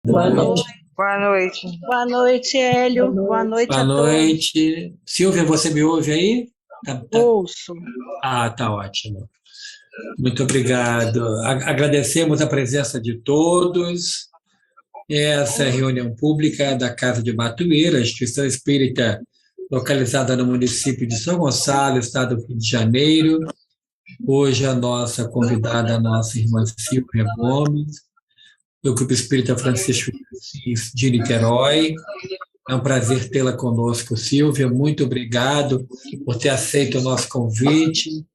Boa Boa noite. noite. Boa noite. Boa noite, Hélio. Boa noite Boa a todos. noite. Silvia, você me ouve aí? Ouço. Tá ótimo. Muito obrigado. Agradecemos a presença de todos. Essa é a reunião pública da Casa de Batuíra, instituição espírita localizada no município de São Gonçalo, estado do Rio de Janeiro. Hoje a nossa convidada, a nossa irmã Silvia Gomes, do Grupo Espírita Francisco de Assis de Niterói. É um prazer tê-la conosco, Silvia. Muito obrigado por ter aceito o nosso convite.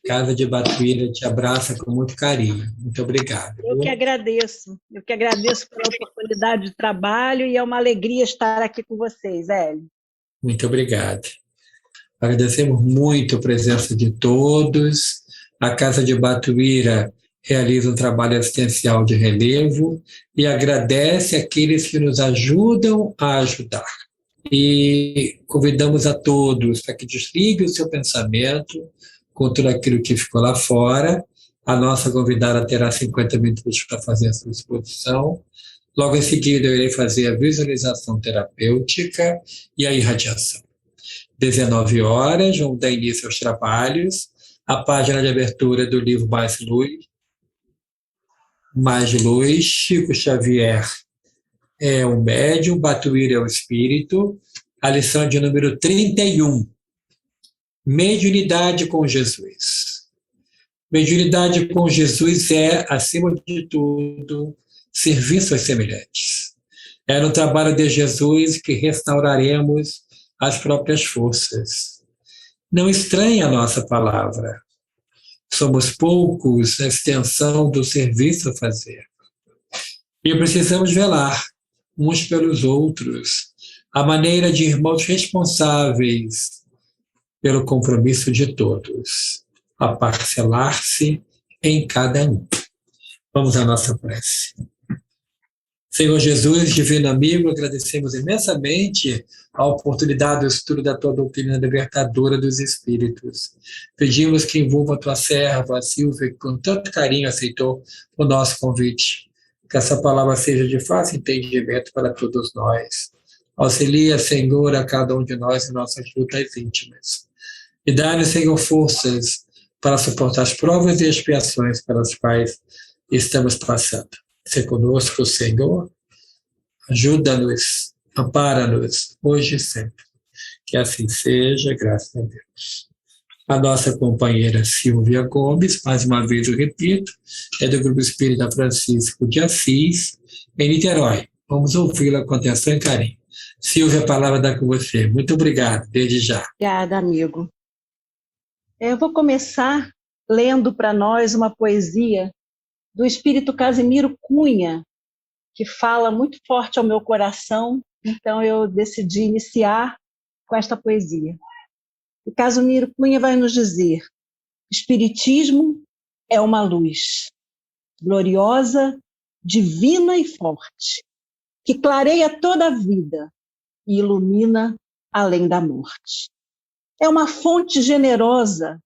Casa de Batuíra te abraça com muito carinho. Muito obrigado. Eu que agradeço. Eu que agradeço pela oportunidade de trabalho e é uma alegria estar aqui com vocês, Hélio. Muito obrigado. Agradecemos muito a presença de todos. A Casa de Batuíra realiza um trabalho assistencial de relevo e agradece aqueles que nos ajudam a ajudar. E convidamos a todos para que desliguem o seu pensamento com tudo aquilo que ficou lá fora. A nossa convidada terá 50 minutos para fazer a sua exposição. Logo em seguida, eu irei fazer a visualização terapêutica e a irradiação. 19 horas, vamos dar início aos trabalhos. A página de abertura do livro Mais Luz, Chico Xavier é o médium, Batuíra é o espírito. A lição de número 31. Mediunidade com Jesus. Mediunidade com Jesus é, acima de tudo, serviço aos semelhantes. É no trabalho de Jesus que restauraremos as próprias forças. Não estranhe a nossa palavra. Somos poucos na extensão do serviço a fazer. E precisamos velar uns pelos outros, a maneira de irmãos responsáveis pelo compromisso de todos, a parcelar-se em cada um. Vamos à nossa prece. Senhor Jesus, divino amigo, agradecemos imensamente a oportunidade do estudo da tua doutrina libertadora dos espíritos. Pedimos que envolva a tua serva, a Silvia, que com tanto carinho aceitou o nosso convite. Que essa palavra seja de fácil entendimento para todos nós. Auxilia, Senhor, a cada um de nós em nossas lutas íntimas. E dá-nos, Senhor, forças para suportar as provas e expiações pelas quais estamos passando. Se conosco, Senhor, ajuda-nos, ampara-nos, hoje e sempre. Que assim seja, graças a Deus. A nossa companheira Silvia Gomes, mais uma vez eu repito, é do Grupo Espírita Francisco de Assis, em Niterói. Vamos ouvi-la com atenção e carinho. Silvia, a palavra está com você. Muito obrigado, desde já. Obrigada, amigo. Eu vou começar lendo para nós uma poesia do espírito Casimiro Cunha, que fala muito forte ao meu coração, então eu decidi iniciar com esta poesia. E Casimiro Cunha vai nos dizer: Espiritismo é uma luz, gloriosa, divina e forte, que clareia toda a vida e ilumina além da morte. É uma fonte generosa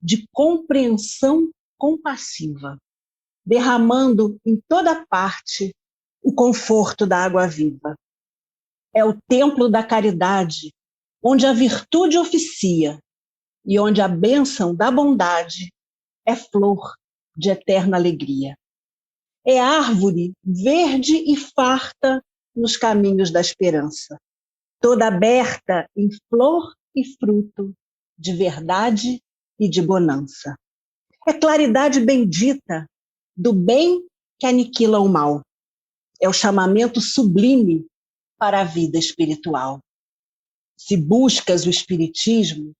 de compreensão compassiva, derramando em toda parte o conforto da água viva. É o templo da caridade, onde a virtude oficia e onde a bênção da bondade é flor de eterna alegria. É árvore verde e farta nos caminhos da esperança, toda aberta em flor e fruto de verdade e de bonança. É claridade bendita do bem que aniquila o mal. É o chamamento sublime para a vida espiritual. Se buscas o espiritismo,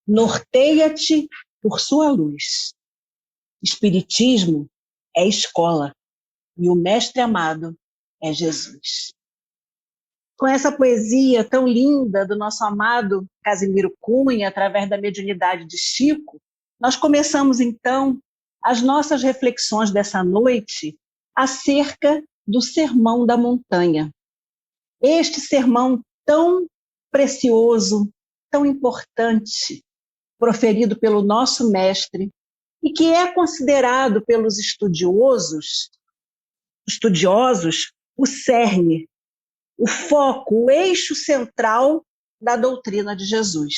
norteia-te por sua luz. Espiritismo é escola e o mestre amado é Jesus. Com essa poesia tão linda do nosso amado Casimiro Cunha, através da mediunidade de Chico, nós começamos então as nossas reflexões dessa noite acerca do Sermão da Montanha. Este sermão tão precioso, tão importante, proferido pelo nosso mestre e que é considerado pelos estudiosos o cerne, o foco, o eixo central da doutrina de Jesus.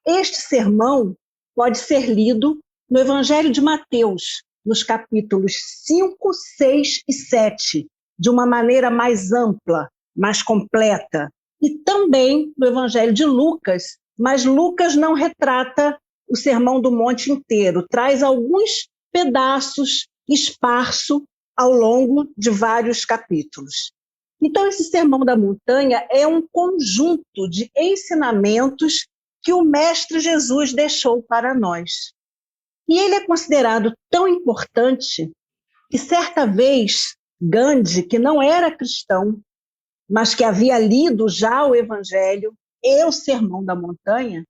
Este sermão pode ser lido no Evangelho de Mateus, nos capítulos 5, 6 e 7, de uma maneira mais ampla, mais completa, e também no Evangelho de Lucas, mas Lucas não retrata o Sermão do Monte inteiro, traz alguns pedaços esparso ao longo de vários capítulos. Então, esse Sermão da Montanha é um conjunto de ensinamentos que o Mestre Jesus deixou para nós. E ele é considerado tão importante que, certa vez, Gandhi, que não era cristão, mas que havia lido já o Evangelho e o Sermão da Montanha,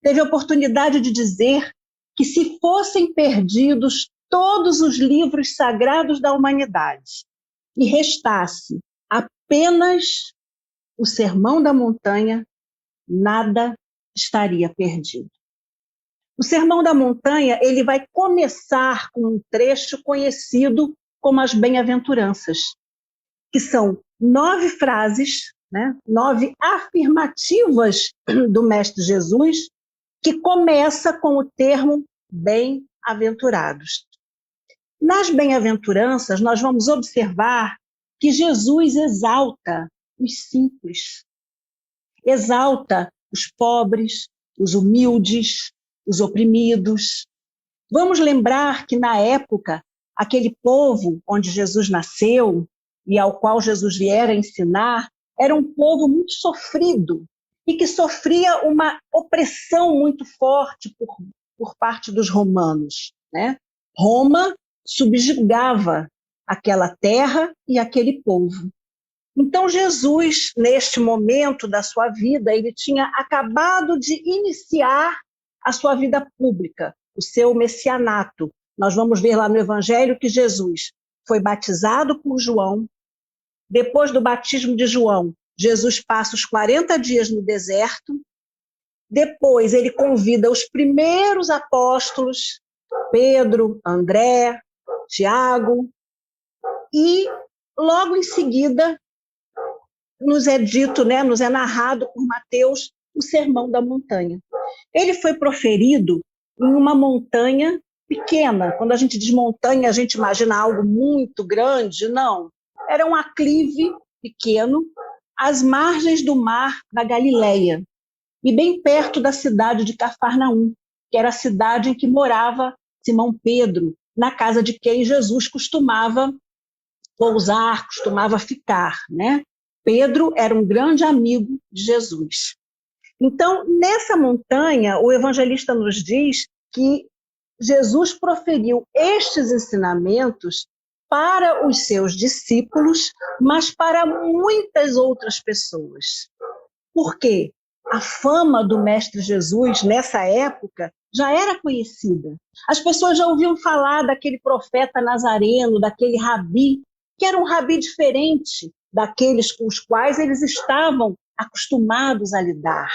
teve a oportunidade de dizer que, se fossem perdidos todos os livros sagrados da humanidade e restasse apenas o Sermão da Montanha, nada estaria perdido. O Sermão da Montanha, ele vai começar com um trecho conhecido como as Bem-aventuranças, que são 9 frases, 9 afirmativas do Mestre Jesus, que começa com o termo bem-aventurados. Nas bem-aventuranças, nós vamos observar que Jesus exalta os simples, exalta os pobres, os humildes, os oprimidos. Vamos lembrar que, na época, aquele povo onde Jesus nasceu e ao qual Jesus viera ensinar, era um povo muito sofrido e que sofria uma opressão muito forte por parte dos romanos, Roma subjugava aquela terra e aquele povo. Então, Jesus, neste momento da sua vida, ele tinha acabado de iniciar a sua vida pública, o seu messianato. Nós vamos ver lá no Evangelho que Jesus foi batizado por João. Depois do batismo de João, Jesus passa os 40 dias no deserto. Depois ele convida os primeiros apóstolos, Pedro, André, Tiago, e logo em seguida nos é dito, nos é narrado por Mateus o Sermão da Montanha. Ele foi proferido em uma montanha pequena. Quando a gente diz montanha, a gente imagina algo muito grande. Não, era um aclive pequeno às margens do mar da Galileia e bem perto da cidade de Cafarnaum, que era a cidade em que morava Simão Pedro, na casa de quem Jesus costumava pousar, costumava ficar, Pedro era um grande amigo de Jesus. Então, nessa montanha, o evangelista nos diz que Jesus proferiu estes ensinamentos para os seus discípulos, mas para muitas outras pessoas. Por quê? A fama do Mestre Jesus, nessa época, já era conhecida. As pessoas já ouviam falar daquele profeta nazareno, daquele rabi, que era um rabi diferente daqueles com os quais eles estavam acostumados a lidar.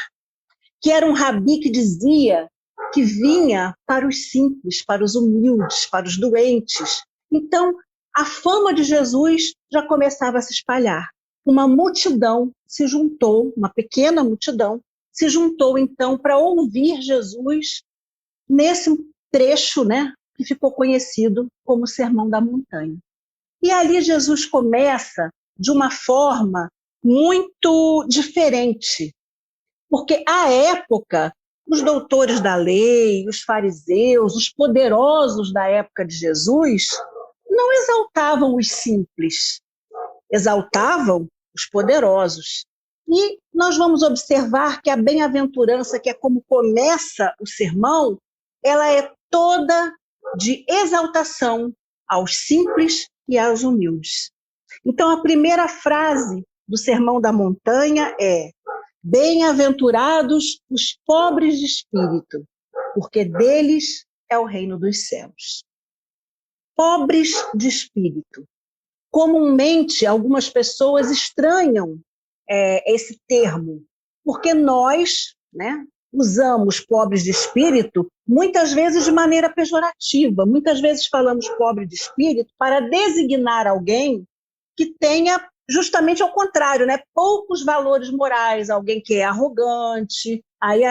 Que era um rabi que dizia que vinha para os simples, para os humildes, para os doentes. Então, a fama de Jesus já começava a se espalhar. Uma multidão se juntou, uma pequena multidão, se juntou então para ouvir Jesus nesse trecho, que ficou conhecido como Sermão da Montanha. E ali Jesus começa de uma forma muito diferente, porque à época os doutores da lei, os fariseus, os poderosos da época de Jesus não exaltavam os simples, exaltavam os poderosos. E nós vamos observar que a bem-aventurança, que é como começa o sermão, ela é toda de exaltação aos simples e aos humildes. Então, a primeira frase do Sermão da Montanha é: bem-aventurados os pobres de espírito, porque deles é o reino dos céus. Pobres de espírito. Comumente, algumas pessoas estranham esse termo, porque nós, usamos pobres de espírito muitas vezes de maneira pejorativa. Muitas vezes falamos pobre de espírito para designar alguém que tenha justamente ao contrário, né? Poucos valores morais, alguém que é arrogante, aí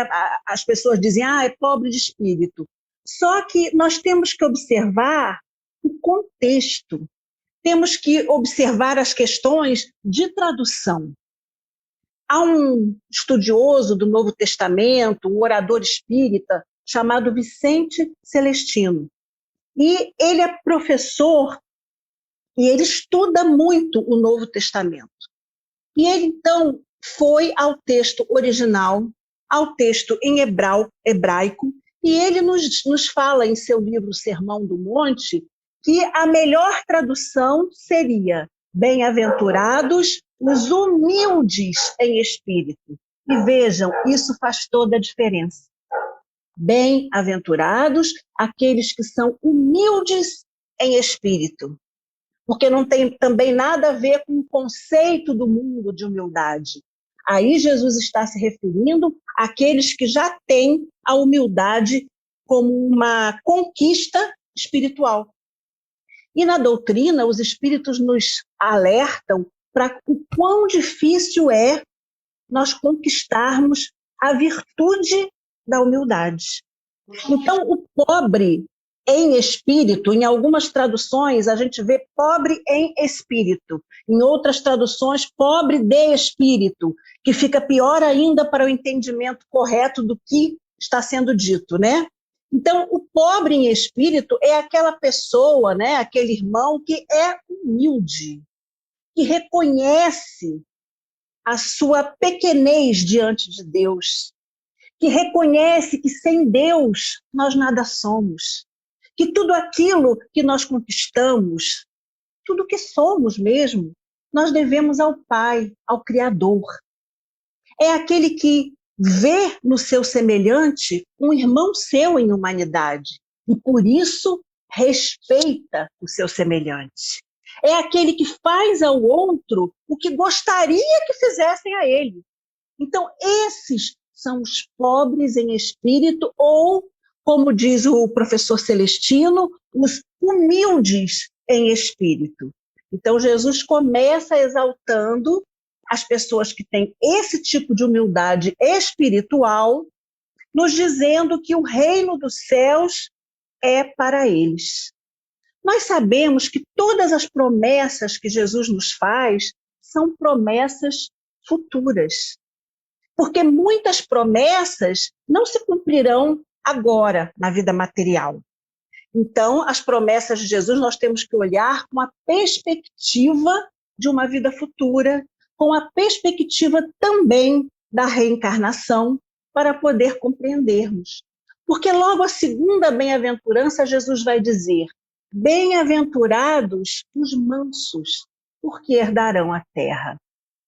as pessoas dizem, é pobre de espírito. Só que nós temos que observar o contexto, temos que observar as questões de tradução. Há um estudioso do Novo Testamento, um orador espírita, chamado Vicente Celestino. E ele é professor e ele estuda muito o Novo Testamento. E ele, então, foi ao texto original, ao texto em hebraico, e ele nos fala em seu livro Sermão do Monte que a melhor tradução seria bem-aventurados os humildes em espírito. E vejam, isso faz toda a diferença. Bem-aventurados aqueles que são humildes em espírito. Porque não tem também nada a ver com o conceito do mundo de humildade. Aí Jesus está se referindo àqueles que já têm a humildade como uma conquista espiritual. E na doutrina, os espíritos nos alertam para o quão difícil é nós conquistarmos a virtude da humildade. Então, o pobre em espírito, em algumas traduções a gente vê pobre em espírito, em outras traduções pobre de espírito, que fica pior ainda para o entendimento correto do que está sendo dito, né? Então, o pobre em espírito é aquela pessoa, né, aquele irmão que é humilde, que reconhece a sua pequenez diante de Deus, que reconhece que sem Deus nós nada somos, que tudo aquilo que nós conquistamos, tudo que somos mesmo, nós devemos ao Pai, ao Criador. É aquele que vê no seu semelhante um irmão seu em humanidade e, por isso, respeita o seu semelhante. É aquele que faz ao outro o que gostaria que fizessem a ele. Então, esses são os pobres em espírito ou, como diz o professor Celestino, os humildes em espírito. Então, Jesus começa exaltando as pessoas que têm esse tipo de humildade espiritual, nos dizendo que o reino dos céus é para eles. Nós sabemos que todas as promessas que Jesus nos faz são promessas futuras, porque muitas promessas não se cumprirão agora na vida material. Então, as promessas de Jesus nós temos que olhar com a perspectiva de uma vida futura, com a perspectiva também da reencarnação, para poder compreendermos. Porque logo a segunda bem-aventurança, Jesus vai dizer: bem-aventurados os mansos, porque herdarão a terra.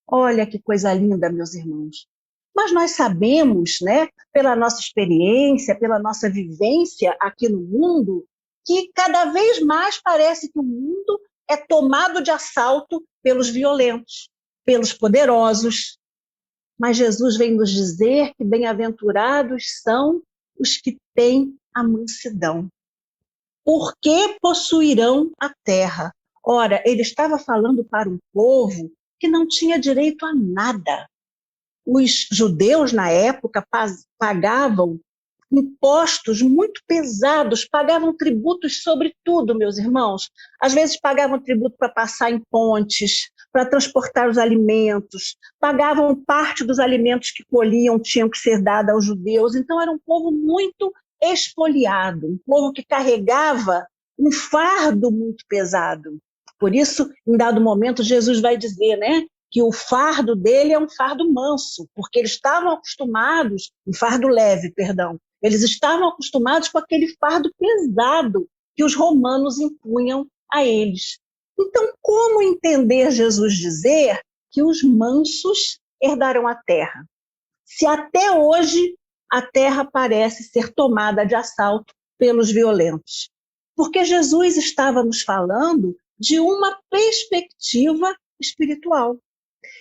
Olha que coisa linda, meus irmãos. Mas nós sabemos, né, pela nossa experiência, pela nossa vivência aqui no mundo, que cada vez mais parece que o mundo é tomado de assalto pelos violentos, pelos poderosos. Mas Jesus vem nos dizer que bem-aventurados são os que têm a mansidão, porque possuirão a terra. Ora, ele estava falando para um povo que não tinha direito a nada. Os judeus, na época, pagavam impostos muito pesados, pagavam tributos sobre tudo, meus irmãos. Às vezes pagavam tributo para passar em pontes, para transportar os alimentos, pagavam parte dos alimentos que colhiam, tinham que ser dados aos judeus. Então era um povo muito expoliado, um povo que carregava um fardo muito pesado. Por isso, em dado momento, Jesus vai dizer, né, que o fardo dele é um fardo manso, porque eles estavam acostumados, um fardo leve, perdão, eles estavam acostumados com aquele fardo pesado que os romanos impunham a eles. Então, como entender Jesus dizer que os mansos herdarão a terra? Se até hoje a terra parece ser tomada de assalto pelos violentos. Porque Jesus estava nos falando de uma perspectiva espiritual.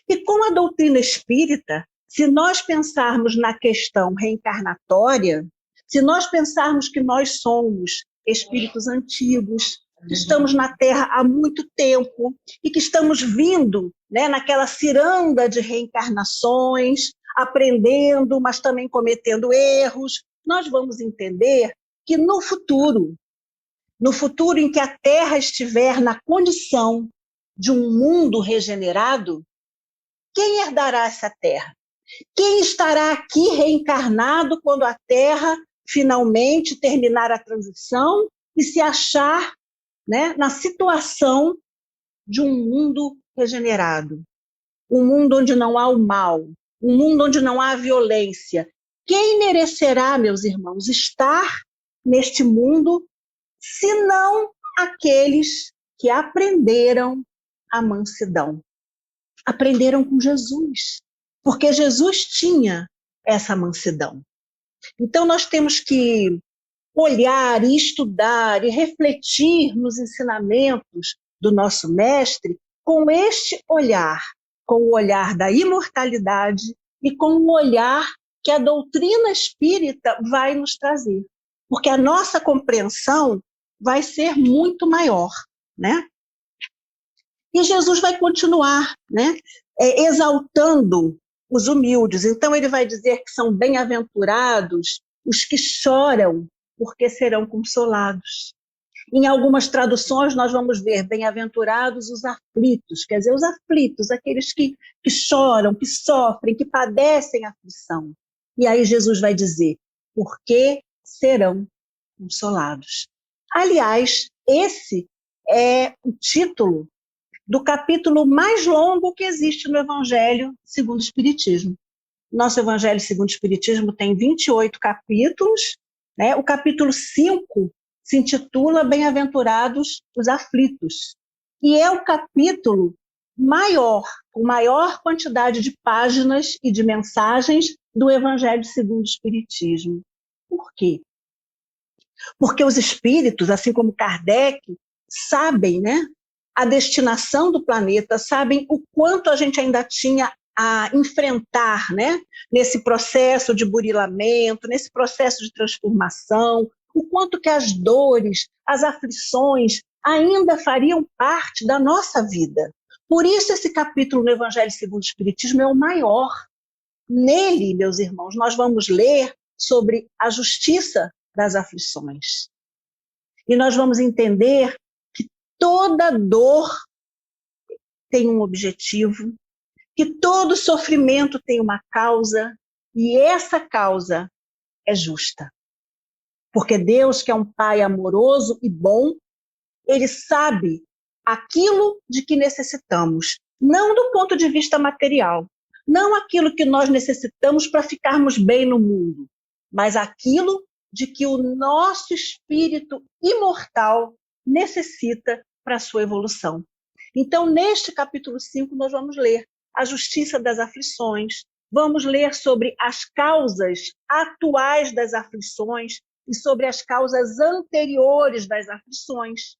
E com a doutrina espírita, se nós pensarmos na questão reencarnatória, se nós pensarmos que nós somos espíritos antigos, que estamos na Terra há muito tempo e que estamos vindo, né, naquela ciranda de reencarnações, aprendendo, mas também cometendo erros, nós vamos entender que no futuro em que a Terra estiver na condição de um mundo regenerado, quem herdará essa Terra? Quem estará aqui reencarnado quando a Terra finalmente terminar a transição e se achar, né, na situação de um mundo regenerado? Um mundo onde não há o mal, um mundo onde não há violência. Quem merecerá, meus irmãos, estar neste mundo, senão aqueles que aprenderam a mansidão? Aprenderam com Jesus, porque Jesus tinha essa mansidão. Então nós temos que olhar e estudar e refletir nos ensinamentos do nosso mestre com este olhar, com o olhar da imortalidade e com o olhar que a doutrina espírita vai nos trazer, porque a nossa compreensão vai ser muito maior, né? E Jesus vai continuar, né, exaltando os humildes. Então ele vai dizer que são bem-aventurados os que choram, porque serão consolados. Em algumas traduções nós vamos ver bem-aventurados os aflitos, quer dizer, os aflitos, aqueles que choram, que sofrem, que padecem aflição. E aí Jesus vai dizer, porque serão consolados. Aliás, esse é o título do capítulo mais longo que existe no Evangelho segundo o Espiritismo. Nosso Evangelho segundo o Espiritismo tem 28 capítulos, né? O capítulo 5 se intitula Bem-aventurados os aflitos, e é o capítulo maior, com maior quantidade de páginas e de mensagens do Evangelho segundo o Espiritismo. Por quê? Porque os espíritos, assim como Kardec, sabem, né, a destinação do planeta, sabem o quanto a gente ainda tinha a enfrentar, né, nesse processo de burilamento, nesse processo de transformação, o quanto que as dores, as aflições ainda fariam parte da nossa vida. Por isso esse capítulo no Evangelho segundo o Espiritismo é o maior. Nele, meus irmãos, nós vamos ler sobre a justiça das aflições. E nós vamos entender que toda dor tem um objetivo, que todo sofrimento tem uma causa, e essa causa é justa. Porque Deus, que é um Pai amoroso e bom, Ele sabe aquilo de que necessitamos, não do ponto de vista material, não aquilo que nós necessitamos para ficarmos bem no mundo, mas aquilo de que o nosso espírito imortal necessita para a sua evolução. Então, neste capítulo 5, nós vamos ler a justiça das aflições, vamos ler sobre as causas atuais das aflições e sobre as causas anteriores das aflições,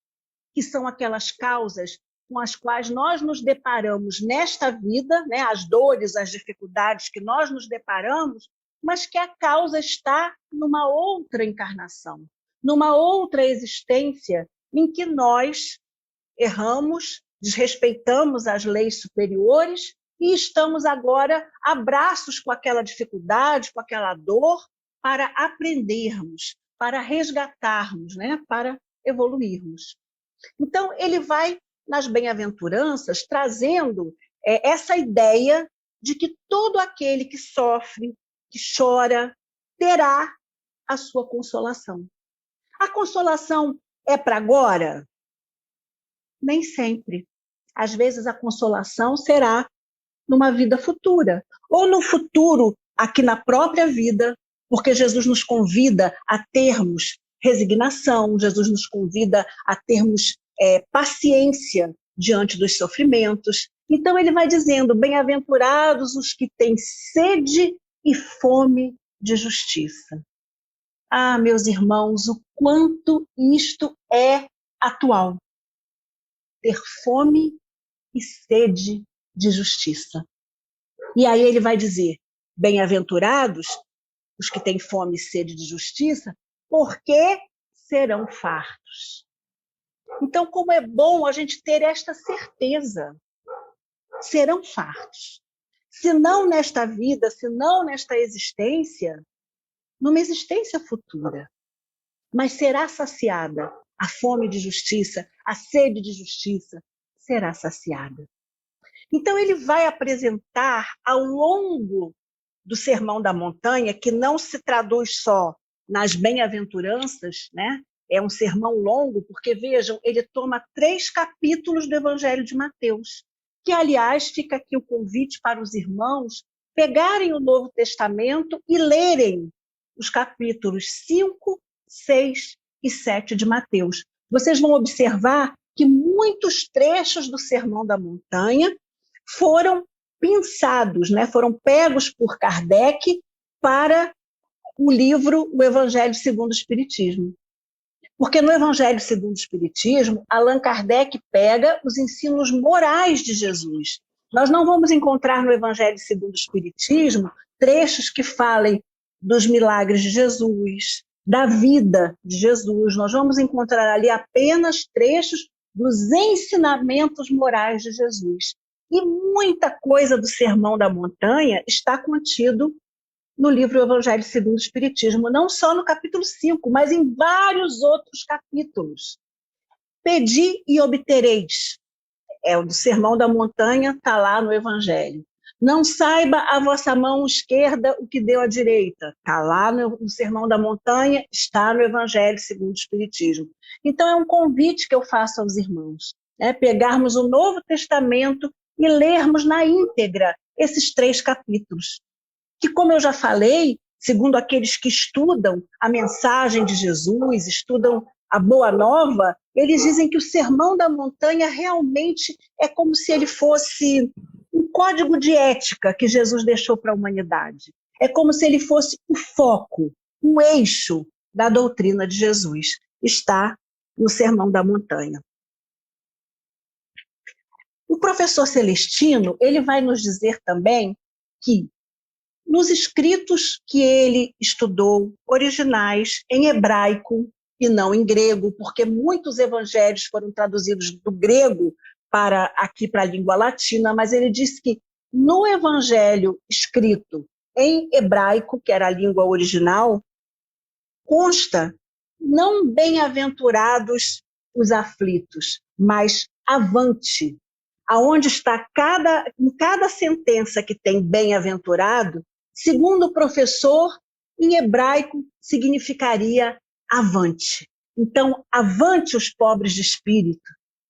que são aquelas causas com as quais nós nos deparamos nesta vida, né, as dores, as dificuldades que nós nos deparamos, mas que a causa está numa outra encarnação, numa outra existência em que nós erramos, desrespeitamos as leis superiores e estamos agora a braços com aquela dificuldade, com aquela dor, para aprendermos, para resgatarmos, né, para evoluirmos. Então, ele vai, nas bem-aventuranças, trazendo essa ideia de que todo aquele que sofre, que chora, terá a sua consolação. A consolação é para agora? Nem sempre. Às vezes a consolação será numa vida futura, ou no futuro, aqui na própria vida, porque Jesus nos convida a termos resignação, Jesus nos convida a termos paciência diante dos sofrimentos. Então ele vai dizendo, bem-aventurados os que têm sede e fome de justiça. Ah, meus irmãos, o quanto isto é atual. Ter fome e sede de justiça. E aí ele vai dizer, bem-aventurados os que têm fome e sede de justiça, porque serão fartos. Então, como é bom a gente ter esta certeza. Serão fartos. Se não nesta vida, se não nesta existência, numa existência futura. Mas será saciada a fome de justiça, a sede de justiça, será saciada. Então, ele vai apresentar ao longo do Sermão da Montanha, que não se traduz só nas bem-aventuranças, né? É um sermão longo, porque, vejam, ele toma 3 capítulos do Evangelho de Mateus, que, aliás, fica aqui o convite para os irmãos pegarem o Novo Testamento e lerem os capítulos 5, 6 e 7 de Mateus. Vocês vão observar que muitos trechos do Sermão da Montanha foram pensados, né? Foram pegos por Kardec para o livro O Evangelho segundo o Espiritismo. Porque no Evangelho segundo o Espiritismo, Allan Kardec pega os ensinos morais de Jesus. Nós não vamos encontrar no Evangelho segundo o Espiritismo trechos que falem dos milagres de Jesus, da vida de Jesus. Nós vamos encontrar ali apenas trechos dos ensinamentos morais de Jesus. E muita coisa do Sermão da Montanha está contido no livro Evangelho segundo o Espiritismo, não só no capítulo 5, mas em vários outros capítulos. Pedi e obtereis. É o do Sermão da Montanha, está lá no Evangelho. Não saiba a vossa mão esquerda o que deu à direita. Está lá no Sermão da Montanha, está no Evangelho segundo o Espiritismo. Então é um convite que eu faço aos irmãos, né? Pegarmos o Novo Testamento e lermos na íntegra esses 3 capítulos. Que, como eu já falei, segundo aqueles que estudam a mensagem de Jesus, estudam a Boa Nova, eles dizem que o Sermão da Montanha realmente é como se ele fosse um código de ética que Jesus deixou para a humanidade. É como se ele fosse o foco, o eixo da doutrina de Jesus. Está no Sermão da Montanha. O professor Celestino, ele vai nos dizer também que nos escritos que ele estudou, originais em hebraico e não em grego, porque muitos evangelhos foram traduzidos do grego para aqui para a língua latina, mas ele disse que no evangelho escrito em hebraico, que era a língua original, consta não bem-aventurados os aflitos, mas avante. Aonde está em cada sentença que tem bem-aventurado, segundo o professor, em hebraico significaria avante. Então, avante os pobres de espírito,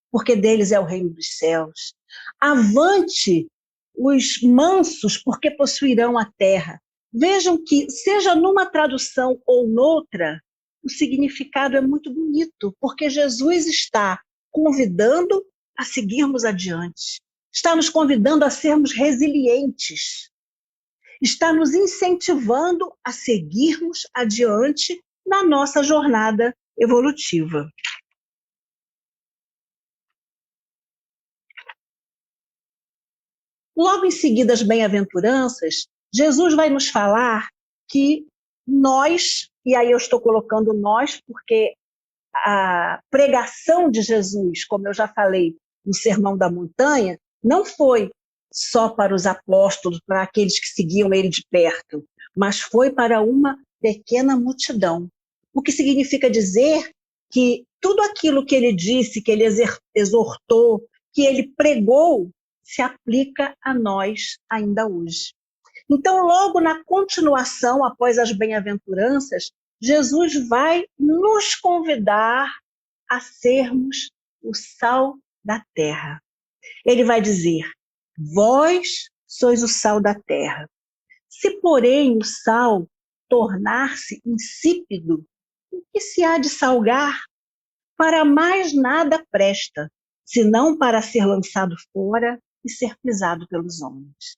porque deles é o reino dos céus. Avante os mansos, porque possuirão a terra. Vejam que, seja numa tradução ou noutra, o significado é muito bonito, porque Jesus está convidando a seguirmos adiante, está nos convidando a sermos resilientes, está nos incentivando a seguirmos adiante na nossa jornada evolutiva. Logo em seguida, as bem-aventuranças, Jesus vai nos falar que nós, e aí eu estou colocando nós, porque a pregação de Jesus, como eu já falei no Sermão da Montanha, não foi só para os apóstolos, para aqueles que seguiam ele de perto, mas foi para uma pequena multidão. O que significa dizer que tudo aquilo que ele disse, que ele exortou, que ele pregou, se aplica a nós ainda hoje. Então, logo na continuação, após as bem-aventuranças, Jesus vai nos convidar a sermos o sal da terra. Ele vai dizer: vós sois o sal da terra. Se, porém, o sal tornar-se insípido, o que se há de salgar? Para mais nada presta, senão para ser lançado fora e ser pisado pelos homens.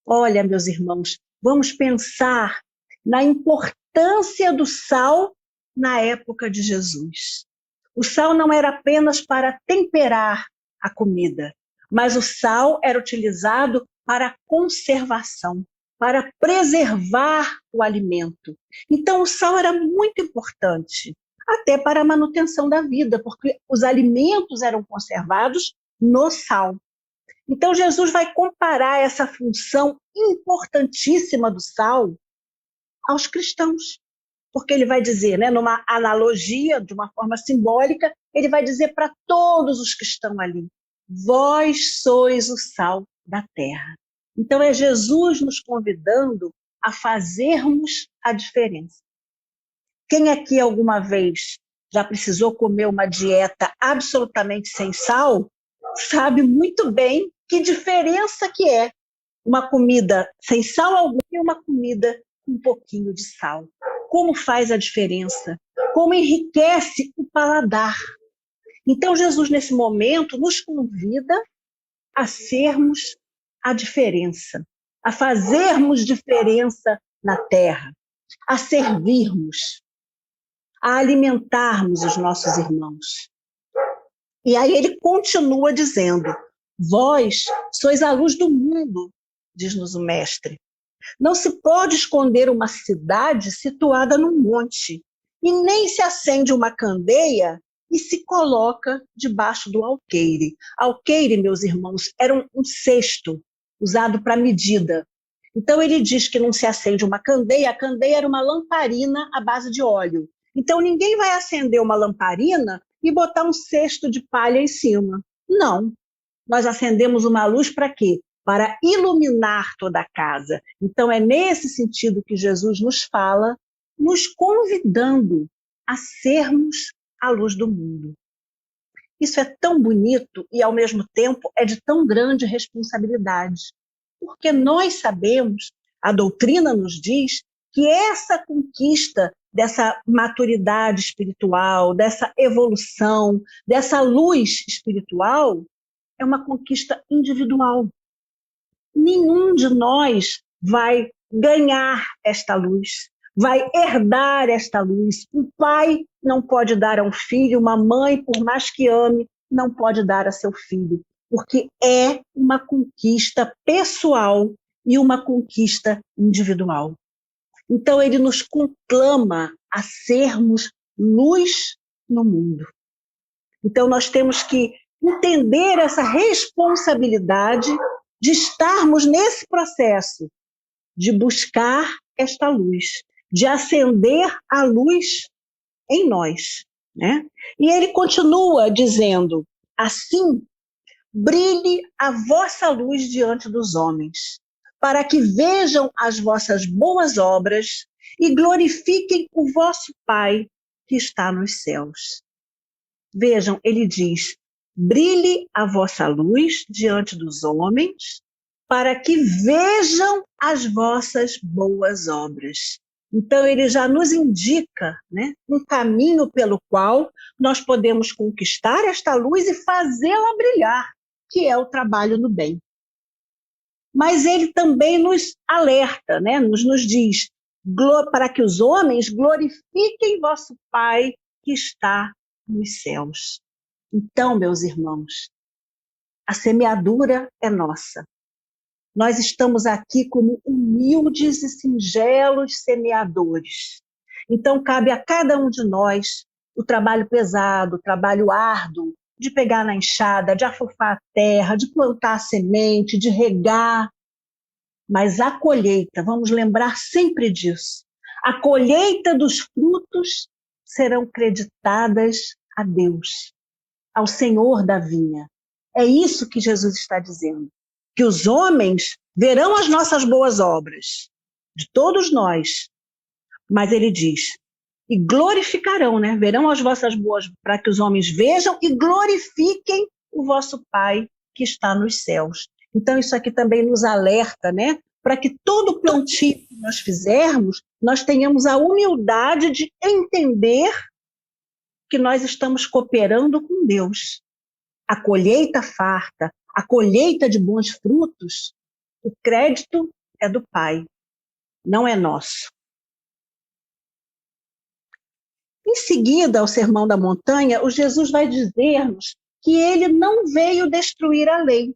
Olha, meus irmãos, vamos pensar na importância do sal na época de Jesus. O sal não era apenas para temperar a comida, mas o sal era utilizado para a conservação, para preservar o alimento. Então, o sal era muito importante. até para a manutenção da vida, porque os alimentos eram conservados no sal. Então, Jesus vai comparar essa função importantíssima do sal aos cristãos, porque ele vai dizer, né, numa analogia, de uma forma simbólica, ele vai dizer para todos os que estão ali: vós sois o sal da terra. Então, é Jesus nos convidando a fazermos a diferença. Quem aqui alguma vez já precisou comer uma dieta absolutamente sem sal, sabe muito bem que diferença que é uma comida sem sal algum e uma comida com um pouquinho de sal. Como faz a diferença? Como enriquece o paladar. Então, Jesus, nesse momento, nos convida a sermos a diferença, a fazermos diferença na terra, a servirmos, a alimentarmos os nossos irmãos. E aí ele continua dizendo: vós sois a luz do mundo, diz-nos o mestre. Não se pode esconder uma cidade situada num monte, e nem se acende uma candeia e se coloca debaixo do alqueire. Alqueire, meus irmãos, era um cesto usado para medida. Então ele diz que não se acende uma candeia, a candeia era uma lamparina à base de óleo. Então ninguém vai acender uma lamparina e botar um cesto de palha em cima. Não. Nós acendemos uma luz para quê? Para iluminar toda a casa. Então é nesse sentido que Jesus nos fala, nos convidando a sermos a luz do mundo. Isso é tão bonito e, ao mesmo tempo, é de tão grande responsabilidade. Porque nós sabemos, a doutrina nos diz, que essa conquista dessa maturidade espiritual, dessa evolução, dessa luz espiritual, é uma conquista individual. Nenhum de nós vai ganhar esta luz, vai herdar esta luz. Um pai não pode dar a um filho, uma mãe, por mais que ame, não pode dar a seu filho, porque é uma conquista pessoal e uma conquista individual. Então ele nos conclama a sermos luz no mundo. Então nós temos que entender essa responsabilidade de estarmos nesse processo, de buscar esta luz, de acender a luz em nós, né? E ele continua dizendo: assim, brilhe a vossa luz diante dos homens, para que vejam as vossas boas obras e glorifiquem o vosso Pai que está nos céus. Vejam, ele diz: brilhe a vossa luz diante dos homens, para que vejam as vossas boas obras. Então, ele já nos indica, né, um caminho pelo qual nós podemos conquistar esta luz e fazê-la brilhar, que é o trabalho no bem. Mas ele também nos alerta, né, nos diz, para que os homens glorifiquem vosso Pai que está nos céus. Então, meus irmãos, a semeadura é nossa. Nós estamos aqui como humildes e singelos semeadores. Então, cabe a cada um de nós o trabalho pesado, o trabalho árduo, de pegar na enxada, de afofar a terra, de plantar a semente, de regar. Mas a colheita, vamos lembrar sempre disso, a colheita dos frutos serão creditadas a Deus, ao Senhor da vinha. É isso que Jesus está dizendo. Que os homens verão as nossas boas obras, de todos nós, mas ele diz, e glorificarão, né? Verão as vossas boas, para que os homens vejam e glorifiquem o vosso Pai que está nos céus. Então isso aqui também nos alerta, né? Para que todo plantio que nós fizermos, nós tenhamos a humildade de entender que nós estamos cooperando com Deus. A colheita farta, a colheita de bons frutos, o crédito é do Pai, não é nosso. Em seguida, ao Sermão da Montanha, o Jesus vai dizer-nos que ele não veio destruir a lei.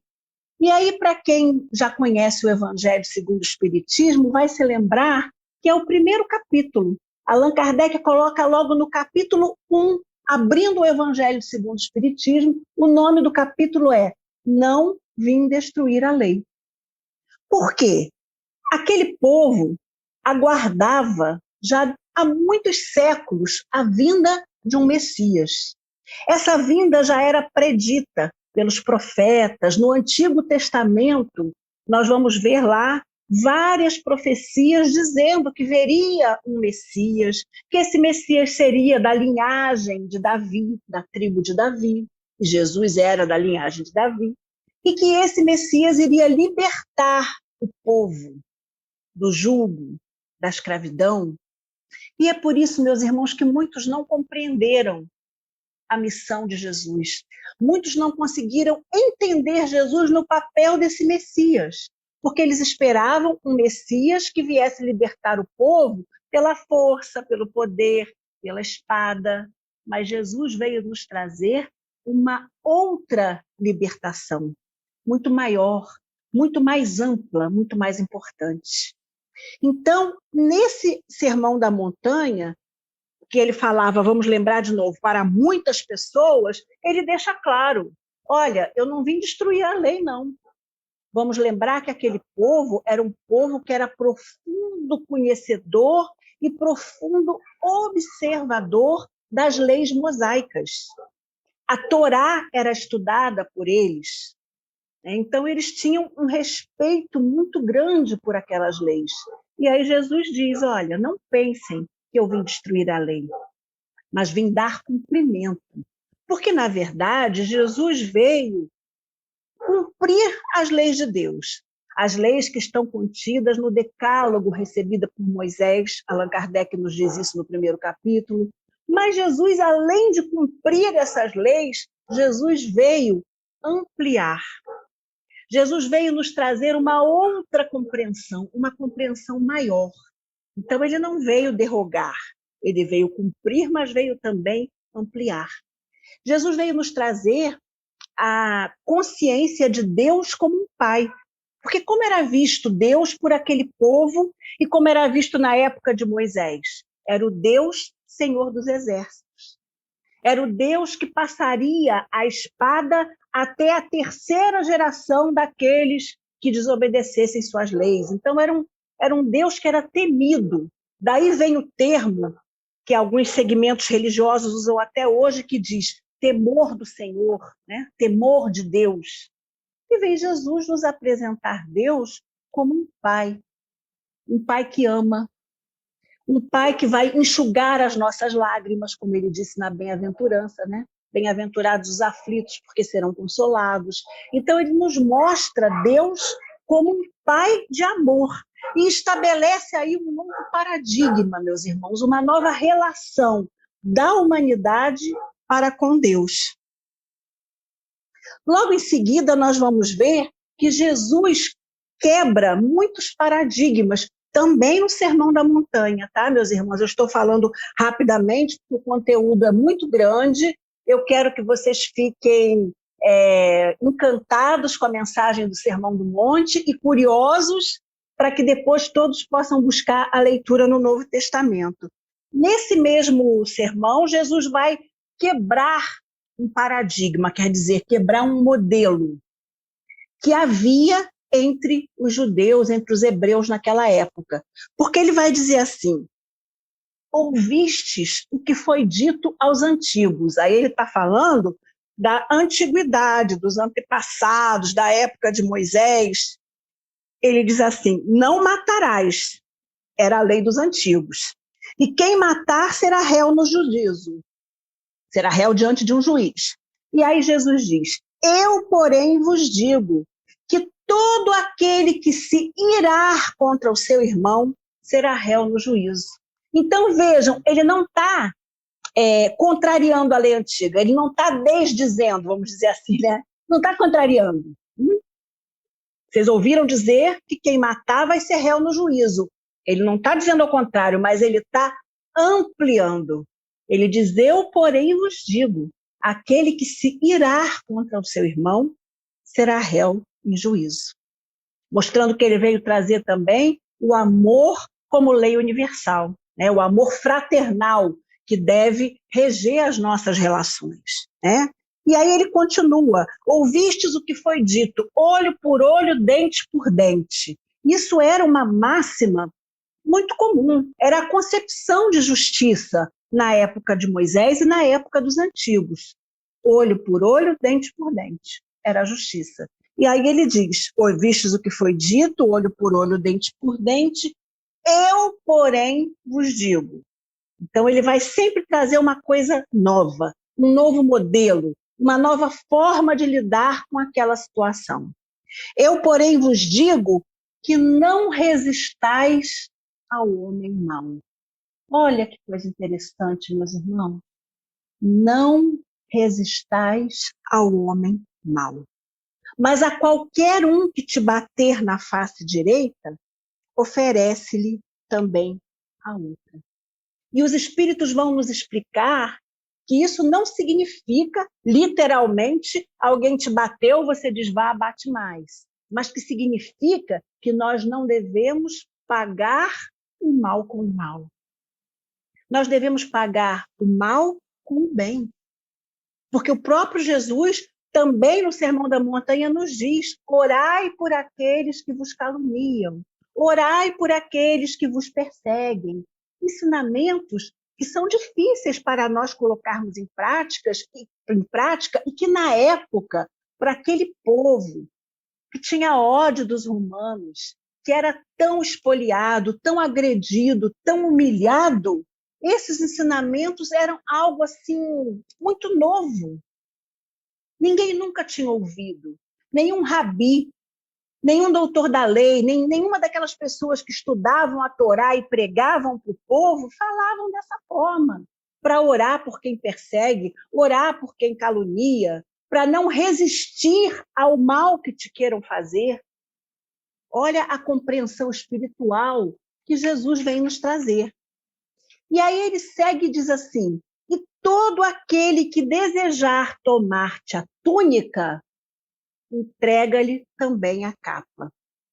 E aí, para quem já conhece o Evangelho segundo o Espiritismo, vai se lembrar que é o primeiro capítulo, Allan Kardec coloca logo no capítulo 1, abrindo o Evangelho segundo o Espiritismo, o nome do capítulo é Não Vim Destruir a Lei. Por quê? Aquele povo aguardava já há muitos séculos a vinda de um Messias. Essa vinda já era predita pelos profetas. No Antigo Testamento, nós vamos ver lá várias profecias dizendo que veria um Messias, que esse Messias seria da linhagem de Davi, da tribo de Davi, e Jesus era da linhagem de Davi, e que esse Messias iria libertar o povo do jugo, da escravidão. E é por isso, meus irmãos, que muitos não compreenderam a missão de Jesus. Muitos não conseguiram entender Jesus no papel desse Messias, porque eles esperavam um Messias que viesse libertar o povo pela força, pelo poder, pela espada. Mas Jesus veio nos trazer uma outra libertação, muito maior, muito mais ampla, muito mais importante. Então, nesse Sermão da Montanha, que ele falava, vamos lembrar de novo, para muitas pessoas, ele deixa claro, olha, eu não vim destruir a lei, não. Vamos lembrar que aquele povo era um povo que era profundo conhecedor e profundo observador das leis mosaicas. A Torá era estudada por eles, então eles tinham um respeito muito grande por aquelas leis. E aí Jesus diz, olha, não pensem que eu vim destruir a lei, mas vim dar cumprimento. Porque, na verdade, Jesus veio cumprir as leis de Deus, as leis que estão contidas no decálogo recebido por Moisés. Allan Kardec nos diz isso no primeiro capítulo. Mas Jesus, além de cumprir essas leis, Jesus veio ampliar. Jesus veio nos trazer uma outra compreensão, uma compreensão maior. Então, ele não veio derrogar, ele veio cumprir, mas veio também ampliar. Jesus veio nos trazer a consciência de Deus como um pai. Porque como era visto Deus por aquele povo e como era visto na época de Moisés? Era o Deus Senhor dos Exércitos. Era o Deus que passaria a espada até a terceira geração daqueles que desobedecessem suas leis. Então, era um Deus que era temido. Daí vem o termo que alguns segmentos religiosos usam até hoje, que diz temor do Senhor, né? Temor de Deus. E vem Jesus nos apresentar Deus como um pai que ama, um pai que vai enxugar as nossas lágrimas, como ele disse na bem-aventurança, né? Bem-aventurados os aflitos, porque serão consolados. Então, ele nos mostra Deus como um pai de amor e estabelece aí um novo paradigma, meus irmãos, uma nova relação da humanidade para com Deus. Logo em seguida, nós vamos ver que Jesus quebra muitos paradigmas, também no Sermão da Montanha, tá, meus irmãos? Eu estou falando rapidamente, porque o conteúdo é muito grande. Eu quero que vocês fiquem encantados com a mensagem do Sermão do Monte e curiosos para que depois todos possam buscar a leitura no Novo Testamento. Nesse mesmo sermão, Jesus vai quebrar um paradigma, quer dizer, quebrar um modelo que havia entre os judeus, entre os hebreus naquela época. Porque ele vai dizer assim, ouvistes o que foi dito aos antigos. Aí ele está falando da antiguidade, dos antepassados, da época de Moisés. Ele diz assim, não matarás, era a lei dos antigos. E quem matar será réu no juízo, será réu diante de um juiz. E aí Jesus diz, eu, porém, vos digo que todo aquele que se irar contra o seu irmão será réu no juízo. Então, vejam, ele não está contrariando a lei antiga, ele não está desdizendo, vamos dizer assim, né? Não está contrariando. Vocês ouviram dizer que quem matar vai ser réu no juízo. Ele não está dizendo ao contrário, mas ele está ampliando. Ele diz, eu, porém, vos digo, aquele que se irar contra o seu irmão será réu em juízo. Mostrando que ele veio trazer também o amor como lei universal. né? O amor fraternal que deve reger as nossas relações, né? E aí ele continua: ouvistes o que foi dito, olho por olho, dente por dente. Isso era uma máxima muito comum, era a concepção de justiça na época de Moisés e na época dos antigos. Olho por olho, dente por dente, era a justiça. E aí ele diz: ouvistes o que foi dito, olho por olho, dente por dente, eu, porém, vos digo. Então ele vai sempre trazer uma coisa nova, um novo modelo, uma nova forma de lidar com aquela situação. Eu, porém, vos digo que não resistais ao homem mau. Olha que coisa interessante, meus irmãos. Não resistais ao homem mau. Mas a qualquer um que te bater na face direita, oferece-lhe também a outra. E os espíritos vão nos explicar que isso não significa, literalmente, alguém te bateu, você diz, vá, bate mais. Mas que significa que nós não devemos pagar o mal com o mal. Nós devemos pagar o mal com o bem. Porque o próprio Jesus, também no Sermão da Montanha, nos diz: orai por aqueles que vos caluniam, orai por aqueles que vos perseguem. Ensinamentos que são difíceis para nós colocarmos em prática e que, na época, para aquele povo que tinha ódio dos romanos, que era tão espoliado, tão agredido, tão humilhado, esses ensinamentos eram algo assim muito novo. Ninguém nunca tinha ouvido, nenhum rabi, nenhum doutor da lei, nenhuma daquelas pessoas que estudavam a Torá e pregavam para o povo falavam dessa forma, para orar por quem persegue, orar por quem calunia, para não resistir ao mal que te queiram fazer. Olha a compreensão espiritual que Jesus vem nos trazer. E aí ele segue e diz assim: e todo aquele que desejar tomar-te a túnica, entrega-lhe também a capa.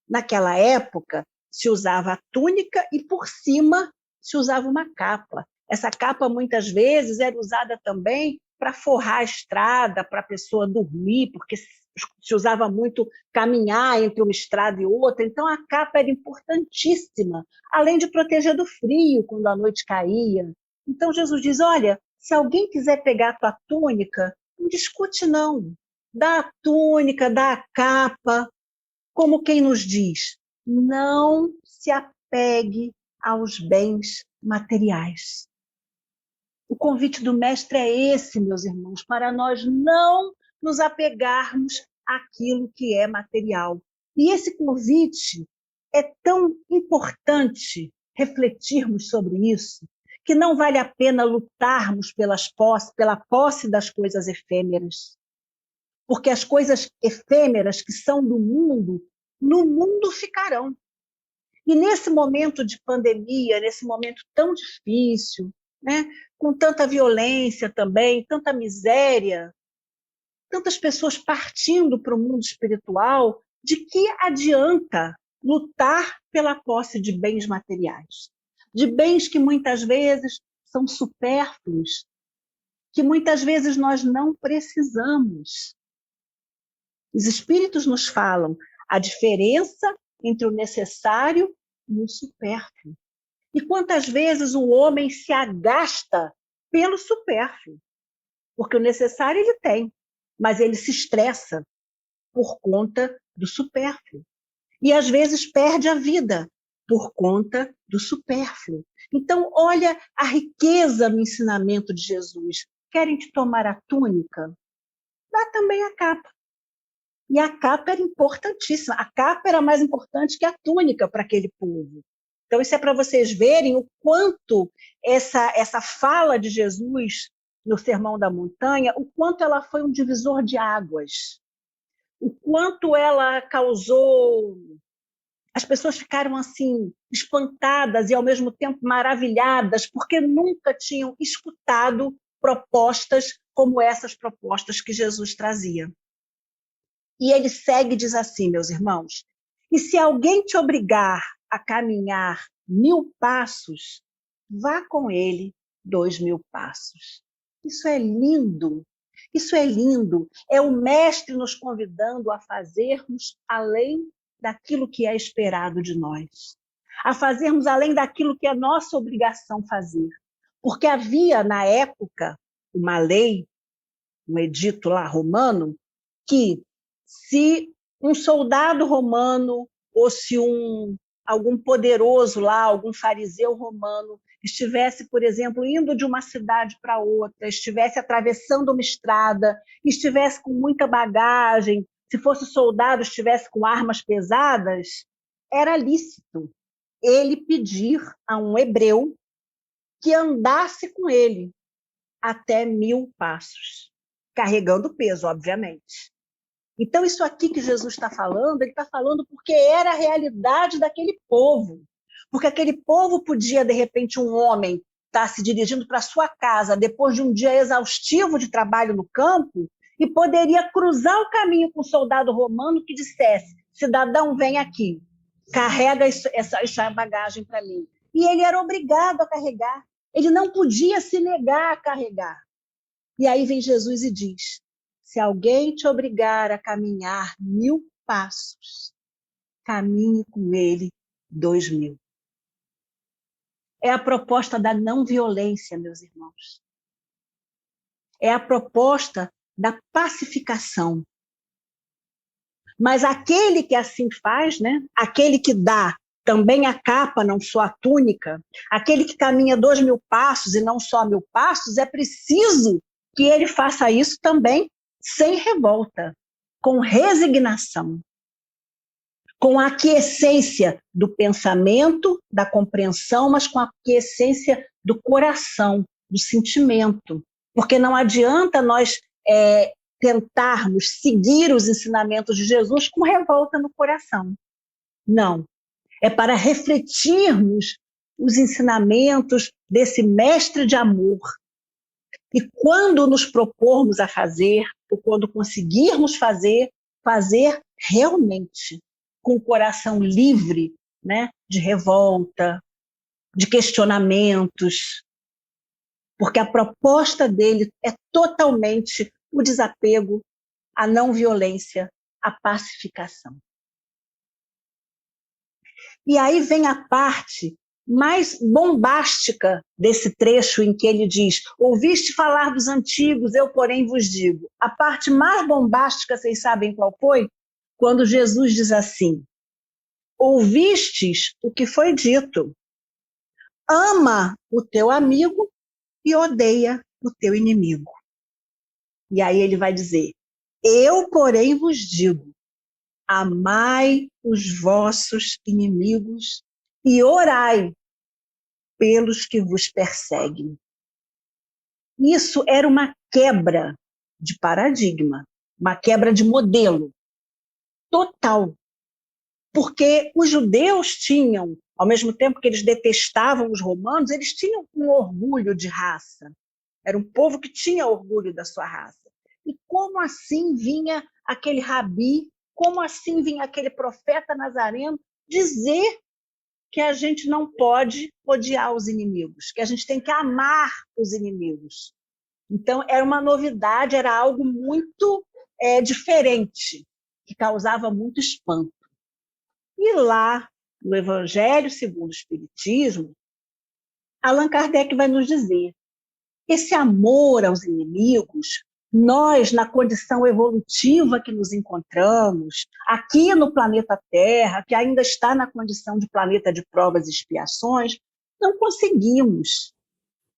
Naquela época, se usava a túnica e por cima se usava uma capa. Essa capa, muitas vezes, era usada também para forrar a estrada, para a pessoa dormir, porque se usava muito caminhar entre uma estrada e outra. Então, a capa era importantíssima, além de proteger do frio quando a noite caía. Então, Jesus diz: olha, se alguém quiser pegar a tua túnica, não discute não. Dá a túnica, dá a capa, como quem nos diz: não se apegue aos bens materiais. O convite do mestre é esse, meus irmãos, para nós não nos apegarmos àquilo que é material. E esse convite é tão importante refletirmos sobre isso, que não vale a pena lutarmos pela posse das coisas efêmeras. Porque as coisas efêmeras que são do mundo, no mundo ficarão. E nesse momento de pandemia, nesse momento tão difícil, né, com tanta violência também, tanta miséria, tantas pessoas partindo para o mundo espiritual, de que adianta lutar pela posse de bens materiais? De bens que muitas vezes são supérfluos, que muitas vezes nós não precisamos. Os espíritos nos falam a diferença entre o necessário e o supérfluo. E quantas vezes o homem se agasta pelo supérfluo? Porque o necessário ele tem, mas ele se estressa por conta do supérfluo. E às vezes perde a vida por conta do supérfluo. Então, olha a riqueza no ensinamento de Jesus. Querem te tomar a túnica? Dá também a capa. E a capa era importantíssima. A capa era mais importante que a túnica para aquele povo. Então, isso é para vocês verem o quanto essa fala de Jesus no Sermão da Montanha, o quanto ela foi um divisor de águas, o quanto ela causou... As pessoas ficaram assim, espantadas e ao mesmo tempo maravilhadas, porque nunca tinham escutado propostas como essas propostas que Jesus trazia. E ele segue e diz assim, meus irmãos: e se alguém te obrigar a caminhar 1000 passos, vá com ele 2.000 passos. Isso é lindo. Isso é lindo. É o mestre nos convidando a fazermos além daquilo que é esperado de nós. A fazermos além daquilo que é nossa obrigação fazer. Porque havia, na época, uma lei, um edito lá romano, que se um soldado romano ou se algum poderoso lá, algum fariseu romano, estivesse, por exemplo, indo de uma cidade para outra, estivesse atravessando uma estrada, estivesse com muita bagagem, se fosse soldado, estivesse com armas pesadas, era lícito ele pedir a um hebreu que andasse com ele até 1.000 passos, carregando peso, obviamente. Então, isso aqui que Jesus está falando, ele está falando porque era a realidade daquele povo. Porque aquele povo podia, de repente, um homem estar se dirigindo para sua casa depois de um dia exaustivo de trabalho no campo e poderia cruzar o caminho com um soldado romano que dissesse: cidadão, vem aqui, carrega essa bagagem para mim. E ele era obrigado a carregar. Ele não podia se negar a carregar. E aí vem Jesus e diz: se alguém te obrigar a caminhar 1.000 passos, caminhe com ele 2.000. É a proposta da não violência, meus irmãos. É a proposta da pacificação. Mas aquele que assim faz, né? Aquele que dá também a capa, não só a túnica, aquele que caminha 2.000 passos e não só 1.000 passos, é preciso que ele faça isso também sem revolta, com resignação, com a aquiescência do pensamento, da compreensão, mas com a aquiescência do coração, do sentimento. Porque não adianta nós tentarmos seguir os ensinamentos de Jesus com revolta no coração. Não. É para refletirmos os ensinamentos desse mestre de amor. E quando nos propormos a fazer, ou quando conseguirmos fazer realmente com o coração livre, né, de revolta, de questionamentos, porque a proposta dele é totalmente o desapego, a não violência, a pacificação. E aí vem a parte mais bombástica desse trecho em que ele diz: ouviste falar dos antigos, eu porém vos digo. A parte mais bombástica, vocês sabem qual foi? Quando Jesus diz assim: ouvistes o que foi dito, ama o teu amigo e odeia o teu inimigo. E aí ele vai dizer: eu porém vos digo, amai os vossos inimigos e orai pelos que vos perseguem. Isso era uma quebra de paradigma, uma quebra de modelo total. Porque os judeus tinham, ao mesmo tempo que eles detestavam os romanos, eles tinham um orgulho de raça. Era um povo que tinha orgulho da sua raça. E como assim vinha aquele rabi, como assim vinha aquele profeta nazareno dizer que a gente não pode odiar os inimigos, que a gente tem que amar os inimigos. Então, era uma novidade, era algo muito diferente, que causava muito espanto. E lá, no Evangelho segundo o Espiritismo, Allan Kardec vai nos dizer: esse amor aos inimigos, nós, na condição evolutiva que nos encontramos, aqui no planeta Terra, que ainda está na condição de planeta de provas e expiações, não conseguimos.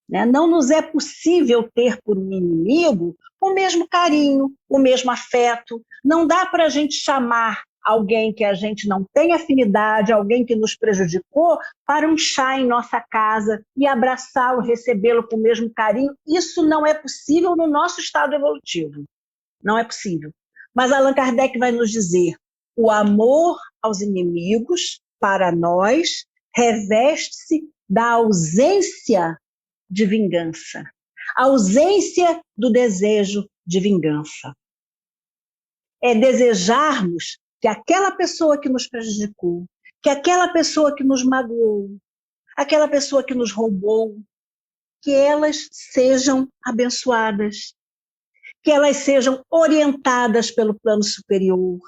Né? Não nos é possível ter por um inimigo o mesmo carinho, o mesmo afeto. Não dá para a gente chamar alguém que a gente não tem afinidade, alguém que nos prejudicou, para um chá em nossa casa e abraçá-lo, recebê-lo com o mesmo carinho. Isso não é possível no nosso estado evolutivo. Não é possível. Mas Allan Kardec vai nos dizer: o amor aos inimigos, para nós, reveste-se da ausência de vingança, a ausência do desejo de vingança. É desejarmos que aquela pessoa que nos prejudicou, que aquela pessoa que nos magoou, aquela pessoa que nos roubou, que elas sejam abençoadas, que elas sejam orientadas pelo plano superior,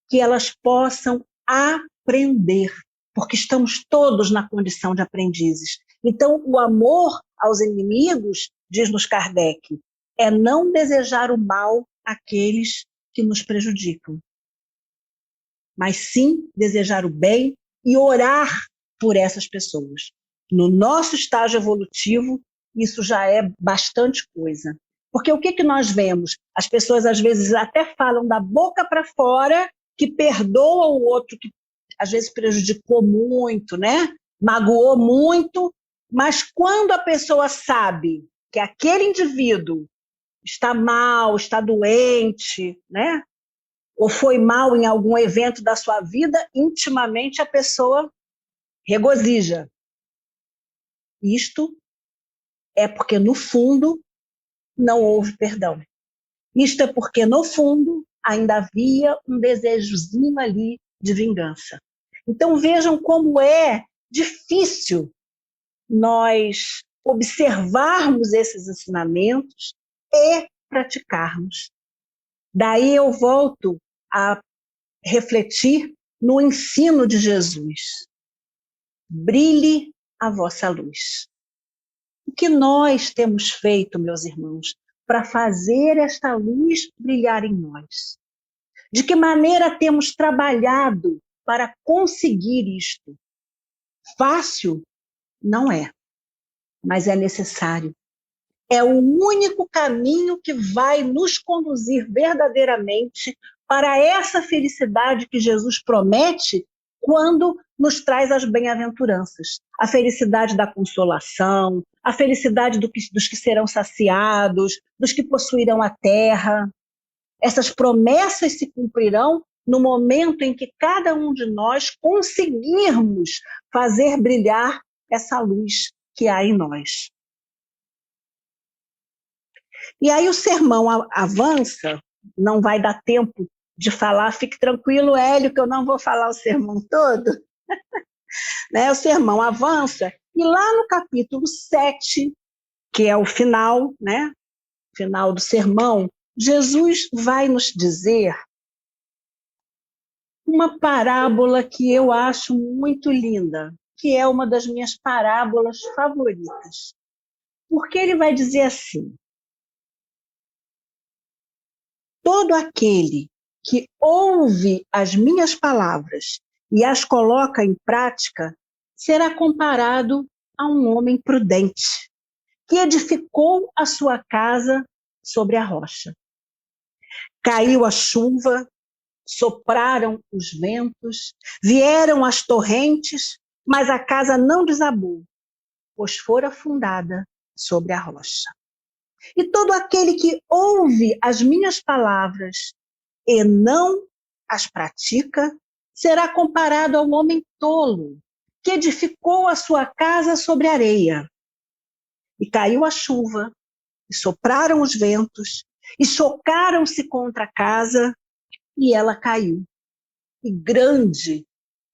que elas possam aprender, porque estamos todos na condição de aprendizes. Então, o amor aos inimigos, diz-nos Kardec, é não desejar o mal àqueles que nos prejudicam, mas sim desejar o bem e orar por essas pessoas. No nosso estágio evolutivo, isso já é bastante coisa. Porque o que nós vemos? As pessoas às vezes até falam da boca para fora que perdoa o outro, que às vezes prejudicou muito, né? Magoou muito, mas quando a pessoa sabe que aquele indivíduo está mal, está doente, né? Ou foi mal em algum evento da sua vida, intimamente a pessoa regozija. Isto é porque, no fundo, não houve perdão. Isto é porque, no fundo, ainda havia um desejozinho ali de vingança. Então, vejam como é difícil nós observarmos esses ensinamentos e praticarmos. Daí eu volto a refletir no ensino de Jesus. Brilhe a vossa luz. O que nós temos feito, meus irmãos, para fazer esta luz brilhar em nós? De que maneira temos trabalhado para conseguir isto? Fácil? Não é, mas é necessário. É o único caminho que vai nos conduzir verdadeiramente para essa felicidade que Jesus promete quando nos traz as bem-aventuranças. A felicidade da consolação, a felicidade dos que serão saciados, dos que possuirão a terra. Essas promessas se cumprirão no momento em que cada um de nós conseguirmos fazer brilhar essa luz que há em nós. E aí o sermão avança, não vai dar tempo de falar, fique tranquilo, Hélio, que eu não vou falar o sermão todo. Né? O sermão avança, e lá no capítulo 7, que é o final, né? Final do sermão, Jesus vai nos dizer uma parábola que eu acho muito linda, que é uma das minhas parábolas favoritas. Porque ele vai dizer assim: todo aquele que ouve as minhas palavras e as coloca em prática será comparado a um homem prudente que edificou a sua casa sobre a rocha. Caiu a chuva, sopraram os ventos, vieram as torrentes, mas a casa não desabou, pois fora fundada sobre a rocha. E todo aquele que ouve as minhas palavras e não as pratica, será comparado ao homem tolo, que edificou a sua casa sobre areia. E caiu a chuva, e sopraram os ventos, e chocaram-se contra a casa, e ela caiu. E grande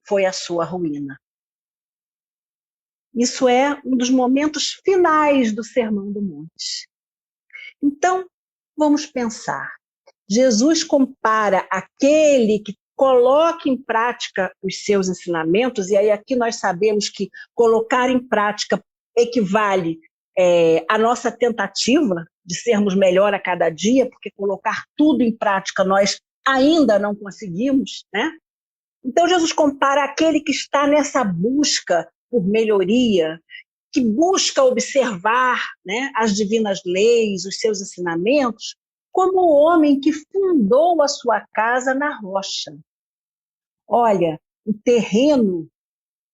foi a sua ruína. Isso é um dos momentos finais do Sermão do Monte. Então, vamos pensar. Jesus compara aquele que coloca em prática os seus ensinamentos, e aí aqui nós sabemos que colocar em prática equivale à nossa tentativa de sermos melhor a cada dia, porque colocar tudo em prática nós ainda não conseguimos, né? Então Jesus compara aquele que está nessa busca por melhoria, que busca observar, né, as divinas leis, os seus ensinamentos, como o homem que fundou a sua casa na rocha. Olha, o terreno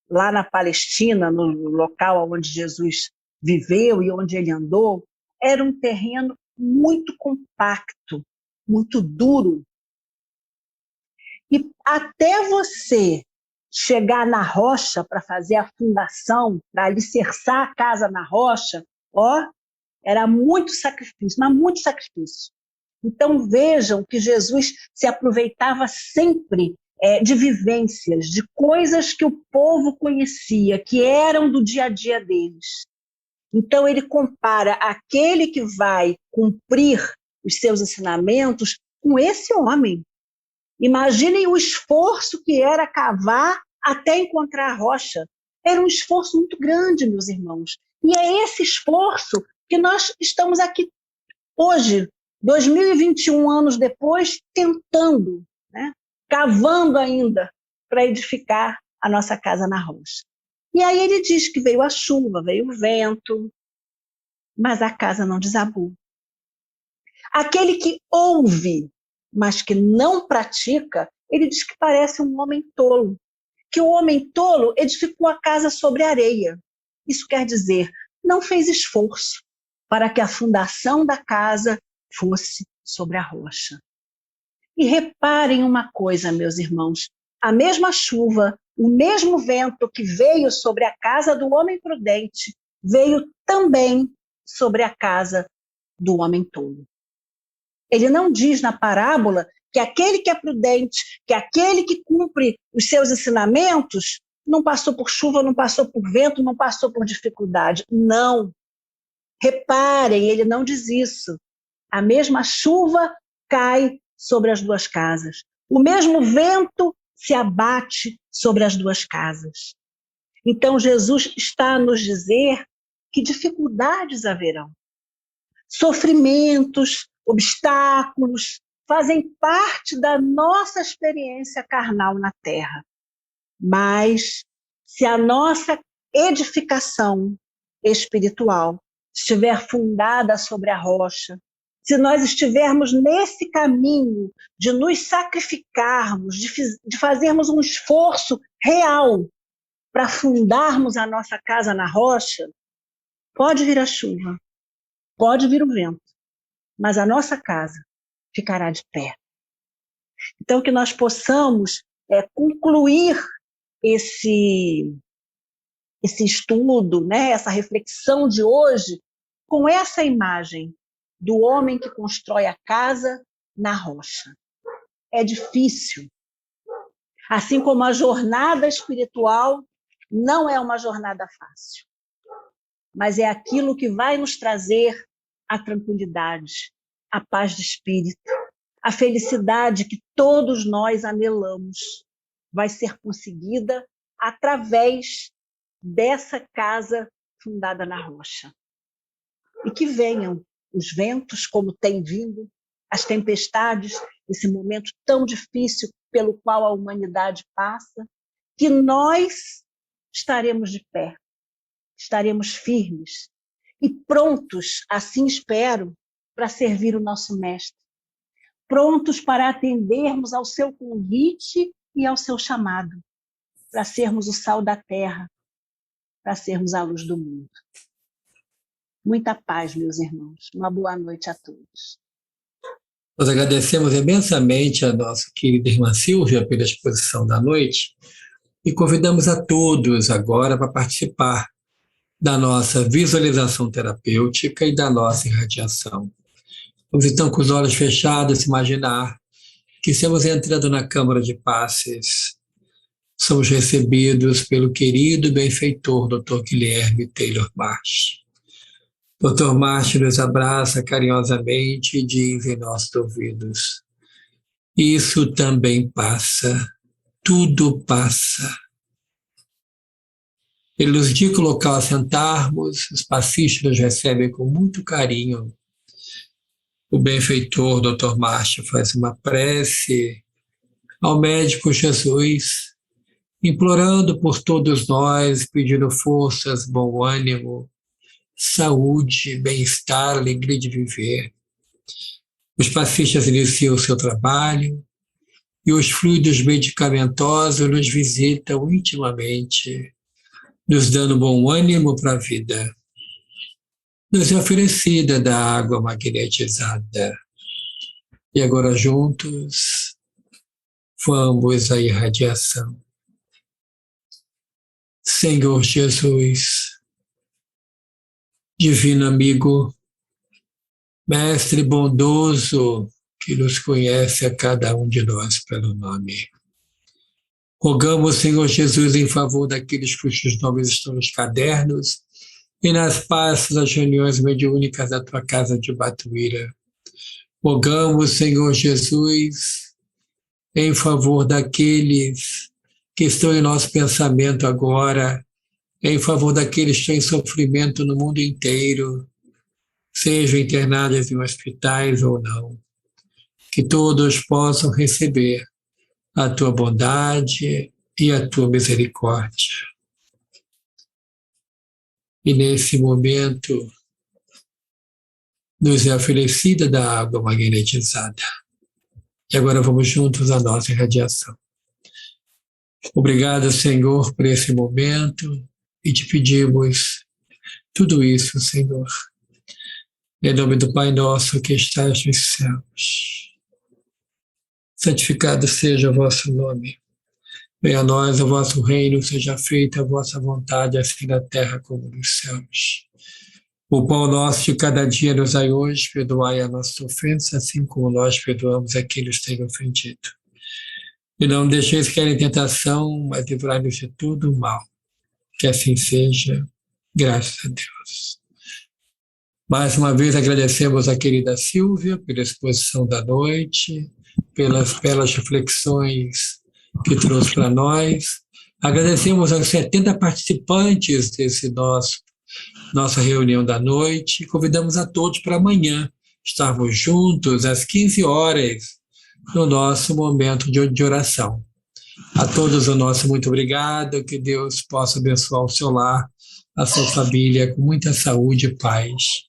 lá na Palestina, no local onde Jesus viveu e onde ele andou, era um terreno muito compacto, muito duro. E até você chegar na rocha para fazer a fundação, para alicerçar a casa na rocha, ó, era muito sacrifício, mas muito sacrifício. Então vejam que Jesus se aproveitava sempre de vivências, de coisas que o povo conhecia, que eram do dia a dia deles. Então, ele compara aquele que vai cumprir os seus ensinamentos com esse homem. Imaginem o esforço que era cavar até encontrar a rocha. Era um esforço muito grande, meus irmãos. E é esse esforço que nós estamos aqui hoje, 2021 anos depois, tentando, né? Cavando ainda para edificar a nossa casa na rocha. E aí ele diz que veio a chuva, veio o vento, mas a casa não desabou. Aquele que ouve, mas que não pratica, ele diz que parece um homem tolo. Que o homem tolo edificou a casa sobre areia. Isso quer dizer, não fez esforço para que a fundação da casa fosse sobre a rocha. E reparem uma coisa, meus irmãos, a mesma chuva, o mesmo vento que veio sobre a casa do homem prudente, veio também sobre a casa do homem tolo. Ele não diz na parábola que aquele que é prudente, que aquele que cumpre os seus ensinamentos, não passou por chuva, não passou por vento, não passou por dificuldade. Não. Reparem, ele não diz isso. A mesma chuva cai sobre as duas casas. O mesmo vento se abate sobre as duas casas. Então, Jesus está a nos dizer que dificuldades haverão. Sofrimentos, obstáculos, fazem parte da nossa experiência carnal na Terra. Mas, se a nossa edificação espiritual estiver fundada sobre a rocha, se nós estivermos nesse caminho de nos sacrificarmos, de fazermos um esforço real para fundarmos a nossa casa na rocha, pode vir a chuva, pode vir o vento, mas a nossa casa ficará de pé. Então, que nós possamos concluir esse estudo, né, essa reflexão de hoje, com essa imagem do homem que constrói a casa na rocha. É difícil. Assim como a jornada espiritual não é uma jornada fácil, mas é aquilo que vai nos trazer a tranquilidade, a paz de espírito, a felicidade que todos nós anelamos, vai ser conseguida através dessa casa fundada na rocha. E que venham os ventos, como tem vindo, as tempestades, esse momento tão difícil pelo qual a humanidade passa, que nós estaremos de pé, estaremos firmes e prontos, assim espero, para servir o nosso Mestre, prontos para atendermos ao seu convite e ao seu chamado, para sermos o sal da terra, para sermos a luz do mundo. Muita paz, meus irmãos. Uma boa noite a todos. Nós agradecemos imensamente a nossa querida irmã Silvia pela exposição da noite e convidamos a todos agora para participar da nossa visualização terapêutica e da nossa irradiação. Vamos então, com os olhos fechados, imaginar que estamos entrando na Câmara de Passes. Somos recebidos pelo querido benfeitor Dr. Guilherme Taylor Marsh. Dr. Marsh nos abraça carinhosamente e diz em nossos ouvidos: isso também passa, tudo passa. Ele nos indica o local a sentarmos, os passistas nos recebem com muito carinho. O benfeitor Dr. Marsh faz uma prece ao médico Jesus, implorando por todos nós, pedindo forças, bom ânimo, saúde, bem-estar, alegria de viver. Os passistas iniciam o seu trabalho e os fluidos medicamentosos nos visitam intimamente, nos dando bom ânimo para a vida. Nos é oferecida da água magnetizada. E agora juntos, vamos à irradiação. Senhor Jesus, divino amigo, mestre bondoso que nos conhece a cada um de nós pelo nome, Rogamos, Senhor Jesus, em favor daqueles cujos nomes estão nos cadernos e nas pastas das reuniões mediúnicas da tua casa de Batuíra. Rogamos, Senhor Jesus, em favor daqueles que estão em nosso pensamento agora, em favor daqueles que estão em sofrimento no mundo inteiro, sejam internados em hospitais ou não, que todos possam receber a tua bondade e a tua misericórdia. E nesse momento, nos é oferecida da água magnetizada. E agora vamos juntos à nossa irradiação. Obrigado, Senhor, por esse momento e te pedimos tudo isso, Senhor. Em nome do Pai nosso que estás nos céus. Santificado seja o vosso nome. Venha a nós o vosso reino, seja feita a vossa vontade, assim na terra como nos céus. O pão nosso de cada dia nos dai hoje, perdoai a nossa ofensa, assim como nós perdoamos a quem nos tem ofendido. E não deixeis cair em tentação, mas livrai-nos de tudo o mal. Que assim seja, graças a Deus. Mais uma vez agradecemos a querida Silvia pela exposição da noite, pelas belas reflexões que trouxe para nós. Agradecemos aos 70 participantes desse nossa reunião da noite. Convidamos a todos para amanhã estarmos juntos às 15 horas no nosso momento de oração. A todos o nosso muito obrigado, que Deus possa abençoar o seu lar, a sua família com muita saúde e paz.